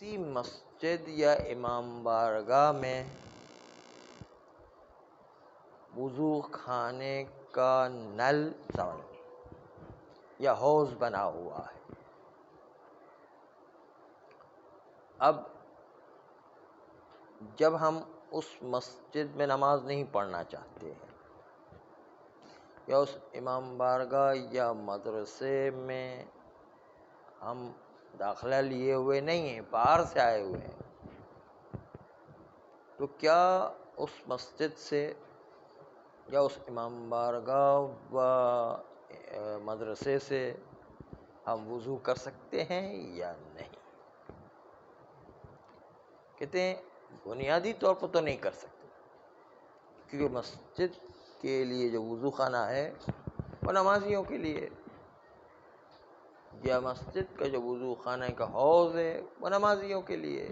کسی مسجد یا امام بارگاہ میں وضو خانے کا نل یا حوض بنا ہوا ہے. اب جب ہم اس مسجد میں نماز نہیں پڑھنا چاہتے ہیں یا اس امام بارگاہ یا مدرسے میں ہم داخلہ لیے ہوئے نہیں ہیں، باہر سے آئے ہوئے ہیں، تو کیا اس مسجد سے یا اس امام بارگاہ و مدرسے سے ہم وضو کر سکتے ہیں یا نہیں؟ کہتے ہیں بنیادی طور پر تو نہیں کر سکتے، کیونکہ مسجد کے لیے جو وضو خانہ ہے وہ نمازیوں کے لیے، یا مسجد کا جو وضو خانہ کا حوض ہے وہ نمازیوں کے لیے،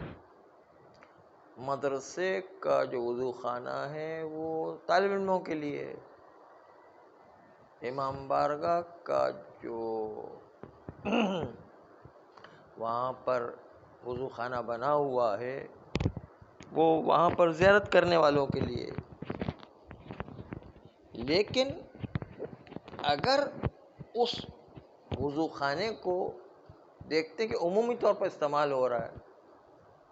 مدرسے کا جو وضو خانہ ہے وہ طالب علموں کے لیے، امام بارگاہ کا جو وہاں پر وضو خانہ بنا ہوا ہے وہ وہاں پر زیارت کرنے والوں کے لیے. لیکن اگر اس وضو خانے کو دیکھتے کہ عمومی طور پر استعمال ہو رہا ہے،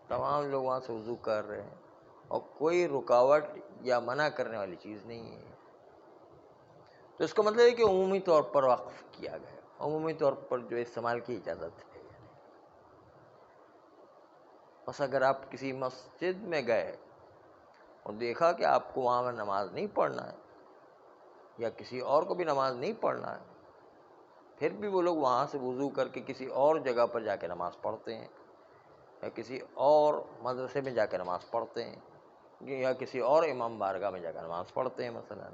تمام لوگ وہاں سے وضو کر رہے ہیں اور کوئی رکاوٹ یا منع کرنے والی چیز نہیں ہے، تو اس کا مطلب ہے کہ عمومی طور پر وقف کیا گیا، عمومی طور پر جو استعمال کی اجازت ہے. بس اگر آپ کسی مسجد میں گئے اور دیکھا کہ آپ کو وہاں نماز نہیں پڑھنا ہے یا کسی اور کو بھی نماز نہیں پڑھنا ہے، پھر بھی وہ لوگ وہاں سے وضو کر کے کسی اور جگہ پر جا کے نماز پڑھتے ہیں یا کسی اور مدرسے میں جا کے نماز پڑھتے ہیں یا کسی اور امام بارگاہ میں جا کے نماز پڑھتے ہیں مثلا،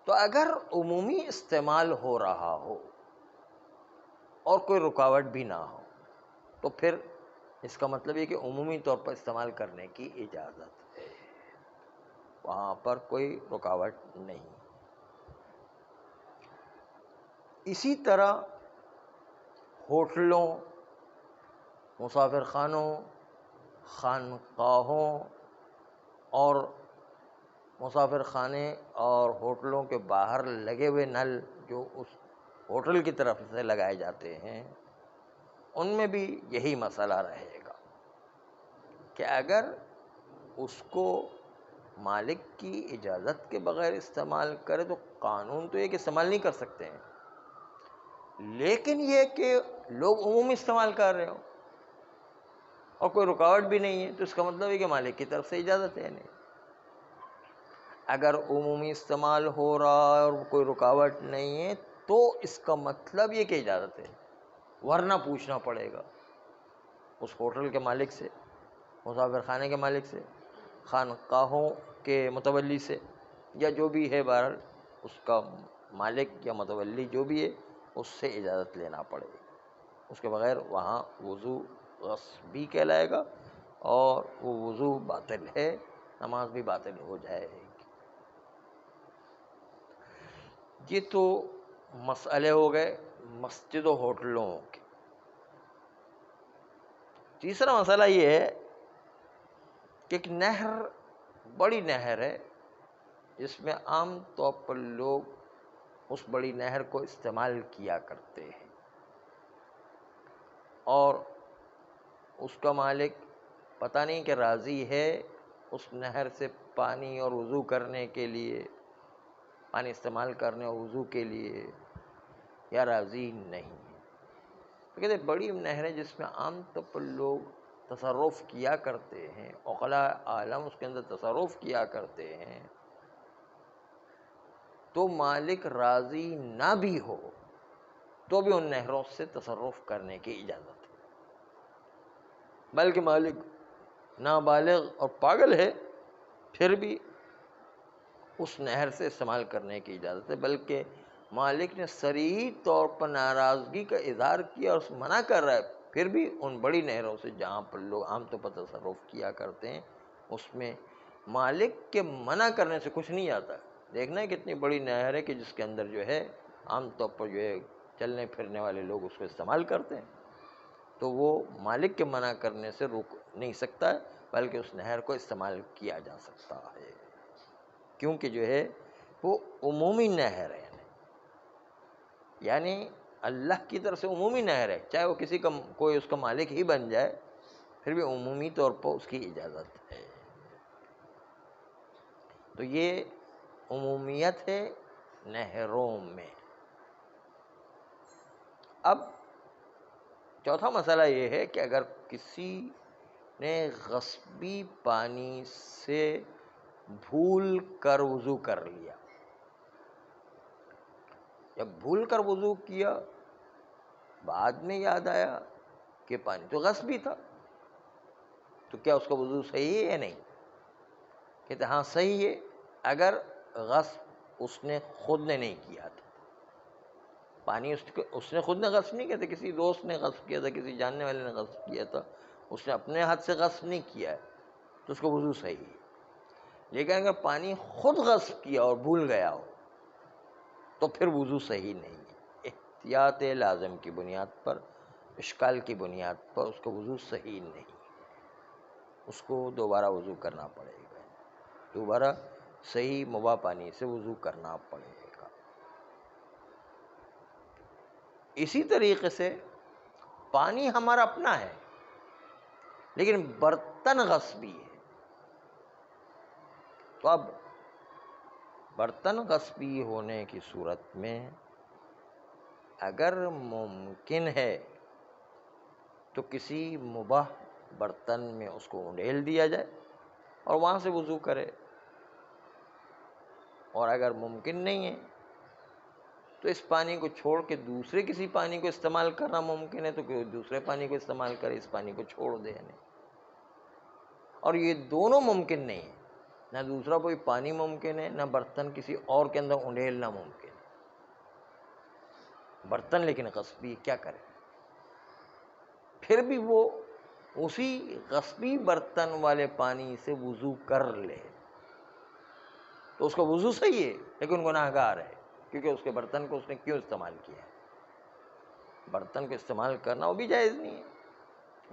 تو اگر عمومی استعمال ہو رہا ہو اور کوئی رکاوٹ بھی نہ ہو تو پھر اس کا مطلب یہ کہ عمومی طور پر استعمال کرنے کی اجازت ہے، وہاں پر کوئی رکاوٹ نہیں. اسی طرح ہوٹلوں، مسافر خانوں، خانقاہوں اور مسافر خانے اور ہوٹلوں کے باہر لگے ہوئے نل جو اس ہوٹل کی طرف سے لگائے جاتے ہیں، ان میں بھی یہی مسئلہ رہے گا کہ اگر اس کو مالک کی اجازت کے بغیر استعمال کرے تو قانون تو یہ کہ استعمال نہیں کر سکتے ہیں، لیکن یہ کہ لوگ عمومی استعمال کر رہے ہوں اور کوئی رکاوٹ بھی نہیں ہے تو اس کا مطلب ہے کہ مالک کی طرف سے اجازت ہے نہیں. اگر عمومی استعمال ہو رہا ہے اور کوئی رکاوٹ نہیں ہے تو اس کا مطلب یہ کہ اجازت ہے، ورنہ پوچھنا پڑے گا اس ہوٹل کے مالک سے، مسافر خانے کے مالک سے، خانقاہوں کے متولی سے، یا جو بھی ہے بہرحال اس کا مالک یا متولی جو بھی ہے اس سے اجازت لینا پڑے گی. اس کے بغیر وہاں وضو غصبی کہلائے گا اور وہ وضو باطل ہے، نماز بھی باطل ہو جائے گی. یہ تو مسئلے ہو گئے مسجد و ہوٹلوں کے. تیسرا مسئلہ یہ ہے کہ ایک نہر، بڑی نہر ہے جس میں عام طور پر لوگ اس بڑی نہر کو استعمال کیا کرتے ہیں اور اس کا مالک پتہ نہیں کہ راضی ہے اس نہر سے پانی اور وضو کرنے کے لیے، پانی استعمال کرنے اور وضو کے لیے، یا راضی نہیں. تو کہتے ہیں بڑی نہر ہے جس میں عام طور پر لوگ تصرف کیا کرتے ہیں، عقلاء عالم اس کے اندر تصرف کیا کرتے ہیں، تو مالک راضی نہ بھی ہو تو بھی ان نہروں سے تصرف کرنے کی اجازت ہے. بلکہ مالک نابالغ اور پاگل ہے پھر بھی اس نہر سے استعمال کرنے کی اجازت ہے، بلکہ مالک نے صریح طور پر ناراضگی کا اظہار کیا اور منع کر رہا ہے، پھر بھی ان بڑی نہروں سے جہاں پر لوگ عام طور پر تصرف کیا کرتے ہیں اس میں مالک کے منع کرنے سے کچھ نہیں آتا. دیکھنا ہے کتنی بڑی نہر ہے کہ جس کے اندر جو ہے عام طور پر جو ہے چلنے پھرنے والے لوگ اس کو استعمال کرتے ہیں. تو وہ مالک کے منع کرنے سے رک نہیں سکتا ہے، بلکہ اس نہر کو استعمال کیا جا سکتا ہے، کیونکہ جو ہے وہ عمومی نہر ہے، یعنی اللہ کی طرف سے عمومی نہر ہے، چاہے وہ کسی کا کوئی اس کا مالک ہی بن جائے پھر بھی عمومی طور پر اس کی اجازت ہے۔ تو یہ عمومیت ہے نہروں میں۔ اب چوتھا مسئلہ یہ ہے کہ اگر کسی نے غصبی پانی سے بھول کر وضو کر لیا، جب بھول کر وضو کیا بعد میں یاد آیا کہ پانی تو غصبی تھا، تو کیا اس کا وضو صحیح ہے یا نہیں؟ کہتے ہاں صحیح ہے، اگر غصب اس نے خود نے نہیں کیا تھا، پانی اس نے خود نے غصب نہیں کیا تھا، کسی دوست نے غصب کیا تھا، کسی جاننے والے نے غصب کیا تھا، اس نے اپنے ہاتھ سے غصب نہیں کیا ہے تو اس کا وضو صحیح ہے۔ لیکن اگر پانی خود غصب کیا اور بھول گیا ہو تو پھر وضو صحیح نہیں ہے، احتیاط لازم کی بنیاد پر، اشکال کی بنیاد پر اس کا وضو صحیح نہیں، اس کو دوبارہ وضو کرنا پڑے گا، دوبارہ صحیح مباح پانی سے وضو کرنا پڑے گا۔ اسی طریقے سے پانی ہمارا اپنا ہے لیکن برتن غصبی ہے، تو اب برتن غصبی ہونے کی صورت میں اگر ممکن ہے تو کسی مباح برتن میں اس کو انڈیل دیا جائے اور وہاں سے وضو کرے، اور اگر ممکن نہیں ہے تو اس پانی کو چھوڑ کے دوسرے کسی پانی کو استعمال کرنا ممکن ہے تو کوئی دوسرے پانی کو استعمال کرے، اس پانی کو چھوڑ دے نہیں۔ اور یہ دونوں ممکن نہیں ہے، نہ دوسرا کوئی پانی ممکن ہے، نہ برتن کسی اور کے اندر انڈیلنا ممکن ہے، برتن لیکن غصبی، کیا کرے؟ پھر بھی وہ اسی غصبی برتن والے پانی سے وضو کر لے تو اس کا وضو صحیح ہے لیکن گناہ گار ہے، کیونکہ اس کے برتن کو اس نے کیوں استعمال کیا ہے؟ برتن کو استعمال کرنا وہ بھی جائز نہیں ہے،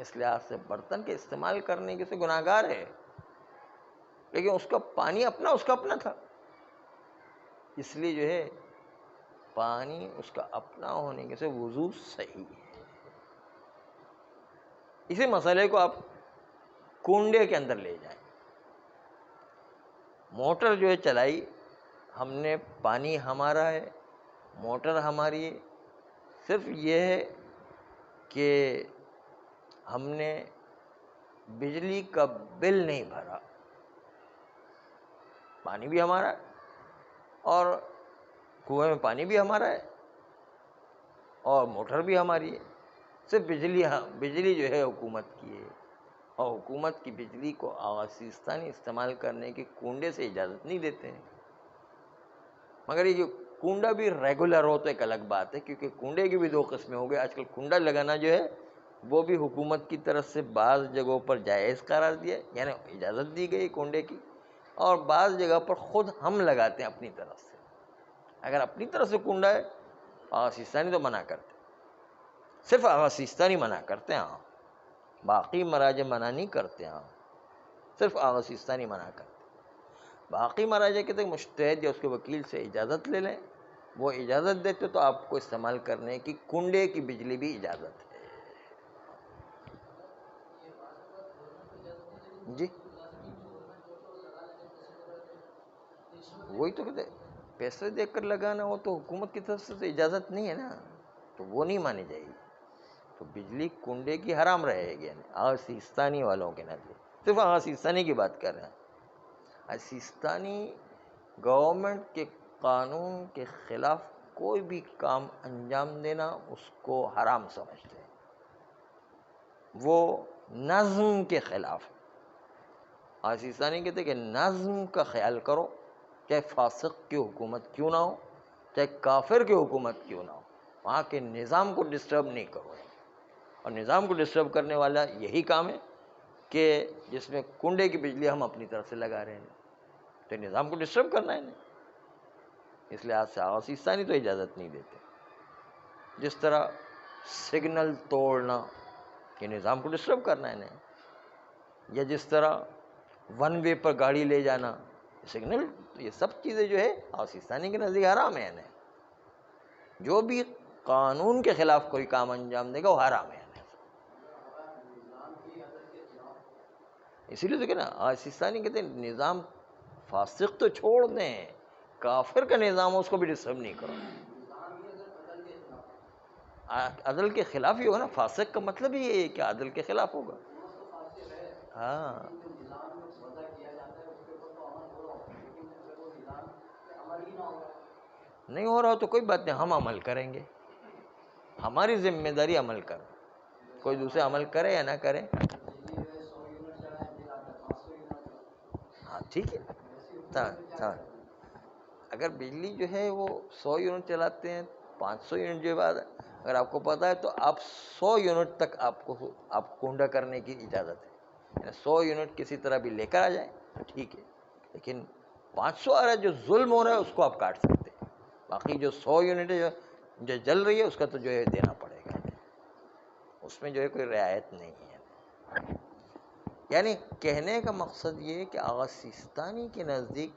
اس لحاظ سے برتن کے استعمال کرنے کے سے گناہ گار ہے، لیکن اس کا پانی اپنا، اس کا اپنا تھا، اس لیے جو ہے پانی اس کا اپنا ہونے کے سے وضو صحیح ہے۔ اسی مسئلے کو آپ کنڈے کے اندر لے جائیں، موٹر جو ہے چلائی ہم نے، پانی ہمارا ہے، موٹر ہماری ہے، صرف یہ ہے کہ ہم نے بجلی کا بل نہیں بھرا، پانی بھی ہمارا ہے اور کنویں میں پانی بھی ہمارا ہے اور موٹر بھی ہماری ہے، صرف بجلی جو ہے حکومت کی ہے، اور حکومت کی بجلی کو آغا سیستانی استعمال کرنے کی کنڈے سے اجازت نہیں دیتے ہیں۔ مگر یہ جو کنڈا بھی ریگولر ہو تو ایک الگ بات ہے، کیونکہ کنڈے کی بھی دو قسمیں ہو گئے، آج کل کنڈا لگانا جو ہے وہ بھی حکومت کی طرف سے بعض جگہوں پر جائز قرار دیا، یعنی اجازت دی گئی کنڈے کی، اور بعض جگہ پر خود ہم لگاتے ہیں اپنی طرف سے۔ اگر اپنی طرف سے کنڈا ہے آغا سیستانی تو منع کرتے، صرف آغا سیستانی منع کرتے ہیں، ہاں باقی مراجع منع نہیں کرتے، ہاں صرف آغا سیستانی منع کرتے۔ باقی مراجع کہتے ہیں مجتہد یا اس کے وکیل سے اجازت لے لیں، وہ اجازت دیتے تو آپ کو استعمال کرنے کی کنڈے کی بجلی بھی اجازت ہے۔ جی وہی تو کہتے پیسے دے کر لگانا ہو تو حکومت کی طرف سے اجازت نہیں ہے نا، تو وہ نہیں مانی جائے گی، تو بجلی کنڈے کی حرام رہے گی، یعنی آغا سیستانی والوں کے نزدیک، صرف آغا سیستانی کی بات کر رہے ہیں۔ آغا سیستانی گورنمنٹ کے قانون کے خلاف کوئی بھی کام انجام دینا اس کو حرام سمجھتے ہیں، وہ نظم کے خلاف ہے۔ آغا سیستانی کہتے ہیں کہ نظم کا خیال کرو، چاہے فاسق کی حکومت کیوں نہ ہو، چاہے کافر کی حکومت کیوں نہ ہو، وہاں کے نظام کو ڈسٹرب نہیں کرو، اور نظام کو ڈسٹرب کرنے والا یہی کام ہے کہ جس میں کنڈے کی بجلی ہم اپنی طرف سے لگا رہے ہیں، تو نظام کو ڈسٹرب کرنا ہے نہیں، اس لحاظ سے آغا سیستانی تو اجازت نہیں دیتے۔ جس طرح سگنل توڑنا کہ نظام کو ڈسٹرب کرنا ہے انہیں. یا جس طرح ون وے پر گاڑی لے جانا، سگنل، یہ سب چیزیں جو ہے سیستانی کے نزدیک حرام ہے انہیں. جو بھی قانون کے خلاف کوئی کام انجام دے گا وہ حرام ہے. اسی لیے تو کہ نا سیستانی کہتے ہیں نظام فاسق تو چھوڑ دیں، کافر کا نظام ہے اس کو بھی ڈسٹرب نہیں کرو. عدل کے خلاف ہی ہوگا نا، فاسق کا مطلب ہی یہ ہے کہ عدل کے خلاف ہوگا. ہاں نہیں ہو رہا تو کوئی بات نہیں، ہم عمل کریں گے، ہماری ذمہ داری عمل کر. کوئی دوسرے عمل کرے یا نہ کرے، ہاں ٹھیک ہے. اگر بجلی جو ہے وہ 100 یونٹ چلاتے ہیں، 500 یونٹ جو بعد اگر آپ کو پتا ہے تو آپ 100 یونٹ تک آپ کو کنڈا کرنے کی اجازت ہے. 100 یونٹ کسی طرح بھی لے کر آ جائیں ٹھیک ہے، لیکن 500 آ رہا ہے جو ظلم ہو رہا ہے اس کو آپ کاٹ سکتے ہیں. باقی جو 100 یونٹ جو جل رہی ہے اس کا تو جو ہے دینا پڑے گا، اس میں جو ہے کوئی رعایت نہیں ہے. یعنی کہنے کا مقصد یہ کہ آغا سیستانی کے نزدیک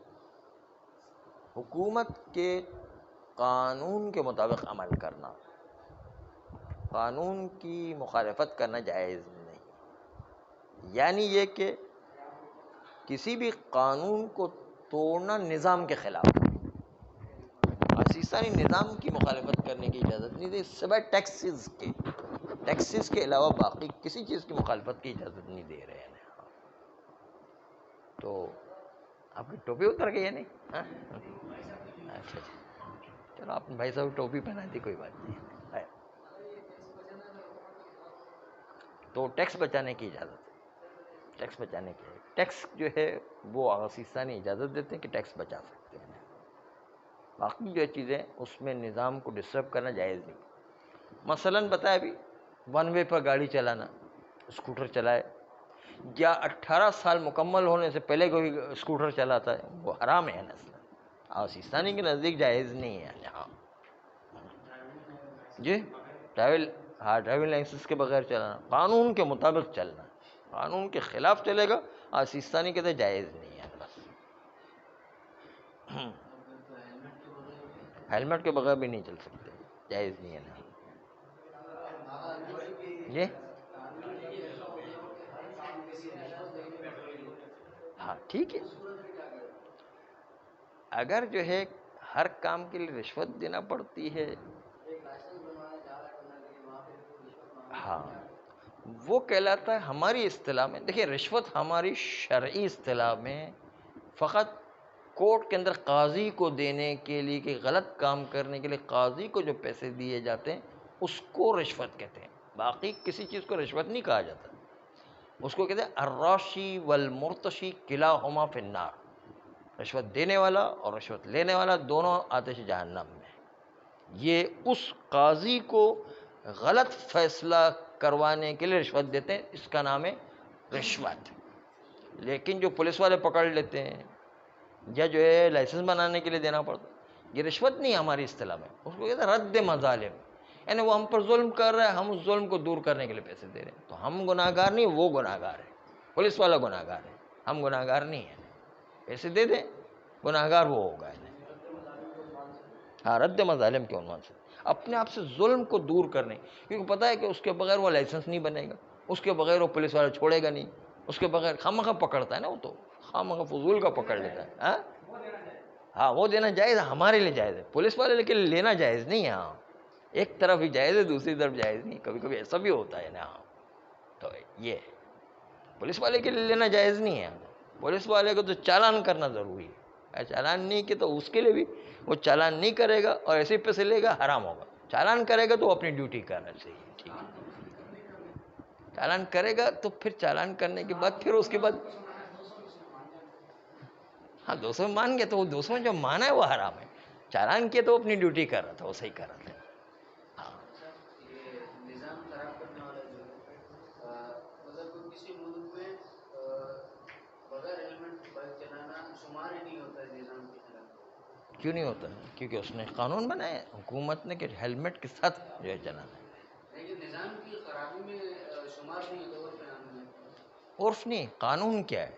حکومت کے قانون کے مطابق عمل کرنا، قانون کی مخالفت کرنا جائز نہیں. یعنی یہ کہ کسی بھی قانون کو توڑنا نظام کے خلاف ہے. سیستانی نظام کی مخالفت کرنے کی اجازت نہیں دے، سوائے ٹیکسز کے علاوہ باقی کسی چیز کی مخالفت کی اجازت نہیں دے رہے ہیں. تو آپ کی ٹوپی اتر گئی ہے نہیں؟ اچھا چلو آپ نے بھائی صاحب ٹوپی پہنا دی، کوئی بات نہیں. تو ٹیکس بچانے کی اجازت ہے، ٹیکس بچانے کی ٹیکس جو ہے وہ آغا سیستانی اجازت دیتے ہیں کہ ٹیکس بچا سکتے ہیں. باقی جو چیزیں اس میں نظام کو ڈسٹرب کرنا جائز نہیں. مثلاً بتایا ابھی ون وے پر گاڑی چلانا، اسکوٹر چلائے، یا 18 سال مکمل ہونے سے پہلے کوئی اسکوٹر چلاتا ہے وہ حرام ہے. سیستانی کے نزدیک جائز نہیں ہے. ہاں جی ڈرائیونگ لائسنس کے بغیر چلانا، قانون کے مطابق چلنا. قانون کے خلاف چلے گا سیستانی کہتے جائز نہیں ہے. بس ہیلمٹ کے بغیر بھی نہیں چل سکتے، جائز نہیں ہے نا. جی ہاں ٹھیک ہے. اگر جو ہے ہر کام کے لیے رشوت دینا پڑتی ہے، ہاں وہ کہلاتا ہے ہماری اصطلاح میں. دیکھیں رشوت ہماری شرعی اصطلاح میں فقط کورٹ کے اندر قاضی کو دینے کے لیے کہ غلط کام کرنے کے لیے قاضی کو جو پیسے دیے جاتے ہیں اس کو رشوت کہتے ہیں. باقی کسی چیز کو رشوت نہیں کہا جاتا. اس کو کہتے ہیں الراشی والمرتشی کلاہما فی النار. رشوت دینے والا اور رشوت لینے والا دونوں آتش جہنم میں. یہ اس قاضی کو غلط فیصلہ کروانے کے لیے رشوت دیتے ہیں، اس کا نام ہے رشوت. لیکن جو پولیس والے پکڑ لیتے ہیں یا جو ہے لائسنس بنانے کے لیے دینا پڑتا ہے، یہ رشوت نہیں ہماری اصطلاح میں. اس کو کہتے ہیں رد مظالم. یعنی وہ ہم پر ظلم کر رہا ہے، ہم اس ظلم کو دور کرنے کے لیے پیسے دے رہے ہیں. تو ہم گناہ گار نہیں، وہ گناہ گار ہے. پولیس والا گناہ گار ہے، ہم گناہ گار نہیں ہیں. پیسے دے دیں، گناہ گار وہ ہوگا. ہاں رد مظالم کے عنوان سے اپنے آپ سے ظلم کو دور کرنے، کیونکہ پتہ ہے کہ اس کے بغیر وہ لائسنس نہیں بنے گا، اس کے بغیر وہ پولیس والا چھوڑے گا نہیں، اس کے بغیر خامخواہ پکڑتا ہے نا، وہ تو خامخواہ فضول کا پکڑ لیتا ہے. ہاں وہ دینا جائز، ہمارے لیے جائز ہے، پولیس والے لیکن لینا جائز نہیں ہے. ہاں ایک طرف ہی جائز ہے، دوسری طرف جائز نہیں. کبھی کبھی ایسا بھی ہوتا ہے نا. تو یہ پولیس والے کے لیے لینا جائز نہیں ہے. پولیس والے کو تو چالان کرنا ضروری ہے. چالان نہیں کہ تو اس کے لیے بھی وہ چالان نہیں کرے گا اور ایسے پیسے لے گا، حرام ہوگا. چالان کرے گا تو وہ اپنی ڈیوٹی کرنا چاہیے. ٹھیک ہے، چالان کرے گا تو پھر چالان کرنے کے بعد پھر اس کے بعد ہاں 200 مان گیا تو وہ 200 جو مانا ہے وہ حرام ہے. چالان کیا تو وہ اپنی ڈیوٹی کر رہا تھا، وہ صحیح کر رہا تھا. کیوں نہیں ہوتا ہے؟ کیونکہ اس نے قانون بنایا حکومت نے کہ ہیلمٹ کے ساتھ جو ہے چلانا ہے. عرف نہیں، قانون کیا ہے،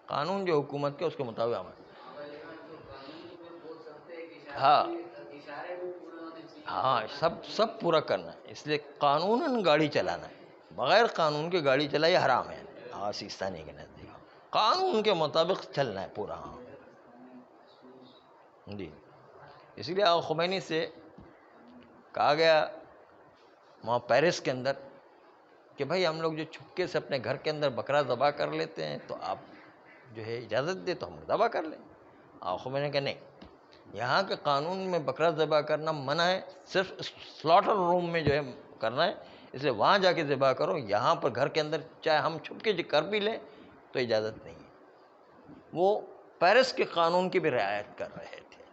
قانون جو حکومت کے اس کے مطابق عمل. ہاں ہاں، سب پورا کرنا ہے، اس لیے قانون گاڑی چلانا ہے. بغیر قانون کے گاڑی چلائی حرام ہے سیستانی کے نزدیک. قانون کے مطابق چلنا ہے پورا. ہاں جی، اسی لیے آقا خمینی سے کہا گیا وہاں پیرس کے اندر کہ بھائی ہم لوگ جو چھپکے سے اپنے گھر کے اندر بکرا ذبح کر لیتے ہیں تو آپ جو ہے اجازت دے تو ہم ذبح کر لیں. آقا خمینی نے کہا نہیں، یہاں کے قانون میں بکرا ذبح کرنا منع ہے، صرف سلاٹر روم میں جو ہے کرنا ہے، اس لیے وہاں جا کے ذبح کرو. یہاں پر گھر کے اندر چاہے ہم چھپ کے کر بھی لیں تو اجازت نہیں ہے. وہ پیرس کے قانون کی بھی رعایت کر رہے تھے.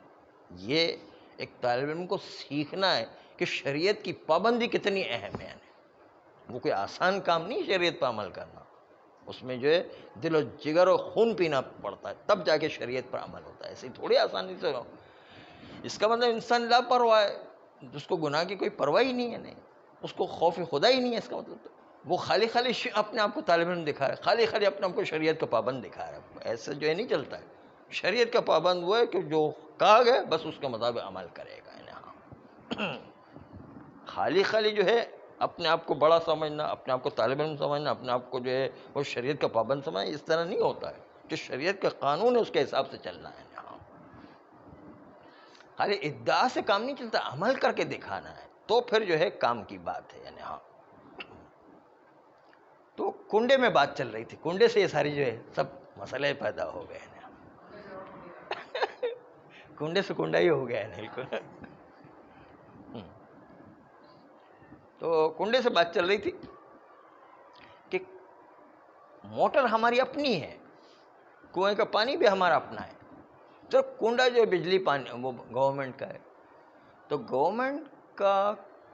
یہ ایک طالب علم کو سیکھنا ہے کہ شریعت کی پابندی کتنی اہم ہے. وہ کوئی آسان کام نہیں شریعت پر عمل کرنا، اس میں جو ہے دل و جگر و خون پینا پڑتا ہے تب جا کے شریعت پر عمل ہوتا ہے. ایسے تھوڑی آسانی سے ہو. اس کا مطلب انسان لاپرواہ ہے، جس کو گناہ کی کوئی پرواہ ہی نہیں ہے، نہیں اس کو خوف خدا ہی نہیں ہے. اس کا مطلب وہ خالی اپنے آپ کو طالب علم دکھا رہا ہے، خالی اپنے آپ کو شریعت کا پابند دکھا رہا ہے. ایسا جو ہے نہیں چلتا ہے. شریعت کا پابند وہ ہے کہ جو کہا گیا بس اس کے مطابق عمل کرے گا. خالی جو ہے اپنے آپ کو بڑا سمجھنا، اپنے آپ کو طالب علم سمجھنا، اپنے آپ کو جو ہے وہ شریعت کا پابند سمجھنا، اس طرح نہیں ہوتا ہے. جو شریعت کا قانون ہے اس کے حساب سے چلنا ہے. خالی ادعا سے کام نہیں چلتا، عمل کر کے دکھانا ہے تو پھر جو ہے کام کی بات ہے. تو کنڈے میں بات چل رہی تھی، کنڈے سے یہ ساری جو ہے سب مسئلے پیدا ہو گئے. کنڈے سے کنڈا ہی ہو گیا ہے بالکل. تو کنڈے سے بات چل رہی تھی کہ موٹر ہماری اپنی ہے، کنویں کا پانی بھی ہمارا اپنا ہے. تو کنڈا جو ہے بجلی پانی وہ گورنمنٹ کا ہے. تو گورنمنٹ کا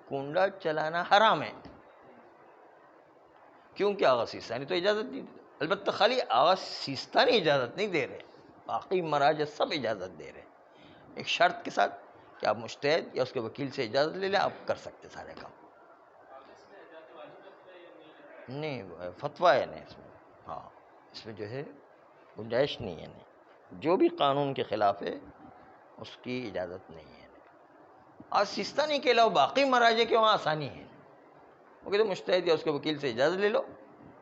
کنڈا چلانا حرام ہے کیونکہ آغا سیستانی تو اجازت نہیں دیتے. البتہ خالی آغا سیستانی اجازت نہیں دے رہے، باقی مراجع سب اجازت دے رہے ایک شرط کے ساتھ کہ آپ مجتہد یا اس کے وکیل سے اجازت لے لیں، آپ کر سکتے سارے کام. نہیں فتویٰ ہے نہیں اس میں. ہاں اس میں جو ہے گنجائش نہیں ہے. نہیں، جو بھی قانون کے خلاف ہے اس کی اجازت نہیں ہے. اور سیستانی کے علاوہ باقی مراجع کے وہاں آسانی ہے. وہ کہتے مجتہد یا اس کے وکیل سے اجازت لے لو،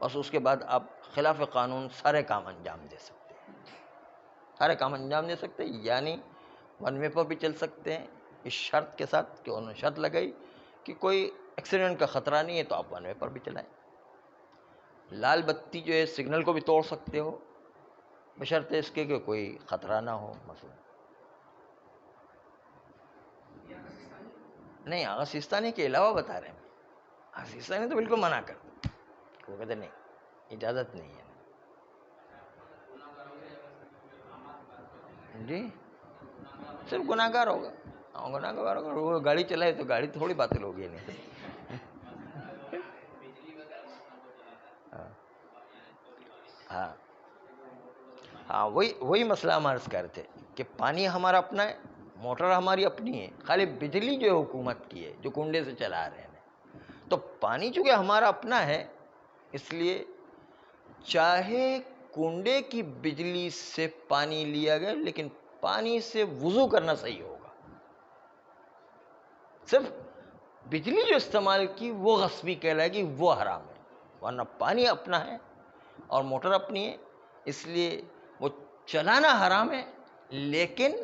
بس اس کے بعد آپ خلاف قانون سارے کام انجام دے سکتے ہیں. سارے کام انجام دے سکتے ہیں، یعنی ون وے پر بھی چل سکتے ہیں اس شرط کے ساتھ کہ انہوں نے شرط لگائی کہ کوئی ایکسیڈنٹ کا خطرہ نہیں ہے تو آپ ون وے پر بھی چلائیں. لال بتی جو ہے سگنل کو بھی توڑ سکتے ہو بشرطے اس کے کہ کوئی خطرہ نہ ہو. مثلا نہیں، آغا سیستانی کے علاوہ بتا رہے ہیں. آغا سیستانی تو بالکل منع کرتے، وہ کہتے نہیں اجازت نہیں ہے. جی صرف گناہ گار ہوگا. گناہ گار ہوگا. وہ گاڑی چلائے تو گاڑی تھوڑی باطل ہوگی. نہیں ہاں ہاں، وہی مسئلہ ہم عرض کر رہے تھے کہ پانی ہمارا اپنا ہے، موٹر ہماری اپنی ہے، خالی بجلی جو حکومت کی ہے جو کنڈے سے چلا رہے ہیں. تو پانی چونکہ ہمارا اپنا ہے اس لیے چاہے کنڈے کی بجلی سے پانی لیا گیا لیکن پانی سے وضو کرنا صحیح ہوگا. صرف بجلی جو استعمال کی وہ غصبی کہلائے گی، وہ حرام ہے. ورنہ پانی اپنا ہے اور موٹر اپنی ہے، اس لیے وہ چلانا حرام ہے لیکن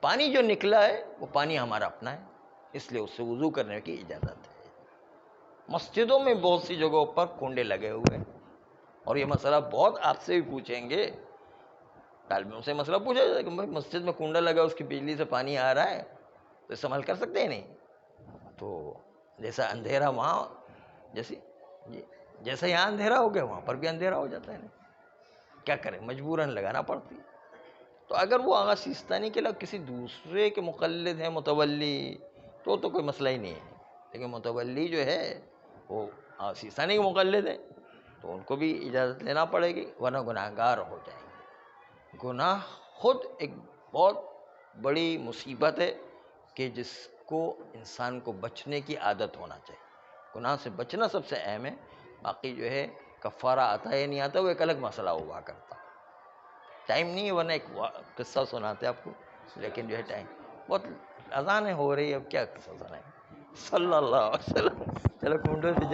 پانی جو نکلا ہے وہ پانی ہمارا اپنا ہے، اس لیے اس سے وضو کرنے کی اجازت ہے. مسجدوں میں بہت سی جگہوں پر کنڈے لگے ہوئے ہیں اور یہ مسئلہ بہت آپ سے بھی پوچھیں گے، طالبوں سے مسئلہ پوچھا جائے کہ مسجد میں کنڈا لگا اس کی بجلی سے پانی آ رہا ہے تو استعمال کر سکتے ہیں نہیں. تو جیسا اندھیرا وہاں جیسا یہاں اندھیرا ہو گیا وہاں پر بھی اندھیرا ہو جاتا ہے. کیا کریں، مجبوراً لگانا پڑتی. تو اگر وہ آغا سیستانی کے علاوہ کسی دوسرے کے مقلد ہیں متولی تو کوئی مسئلہ ہی نہیں ہے. لیکن متولی جو ہے وہ آغا سیستانی کے مقلد ہیں تو ان کو بھی اجازت لینا پڑے گی ورنہ گناہ گار ہو جائیں گے. گناہ خود ایک بہت بڑی مصیبت ہے کہ جس کو انسان کو بچنے کی عادت ہونا چاہیے. گناہ سے بچنا سب سے اہم ہے، باقی جو ہے کفارہ آتا ہے یا نہیں آتا وہ ایک الگ مسئلہ ہوا کرتا. ٹائم نہیں ہے ورنہ ایک قصہ سناتے آپ کو، لیکن جو ہے ٹائم بہت اذانیں ہو رہی ہے، اب کیا قصہ سنائیں. صلی اللہ علیہ وسلم. چلو کنڈوں سے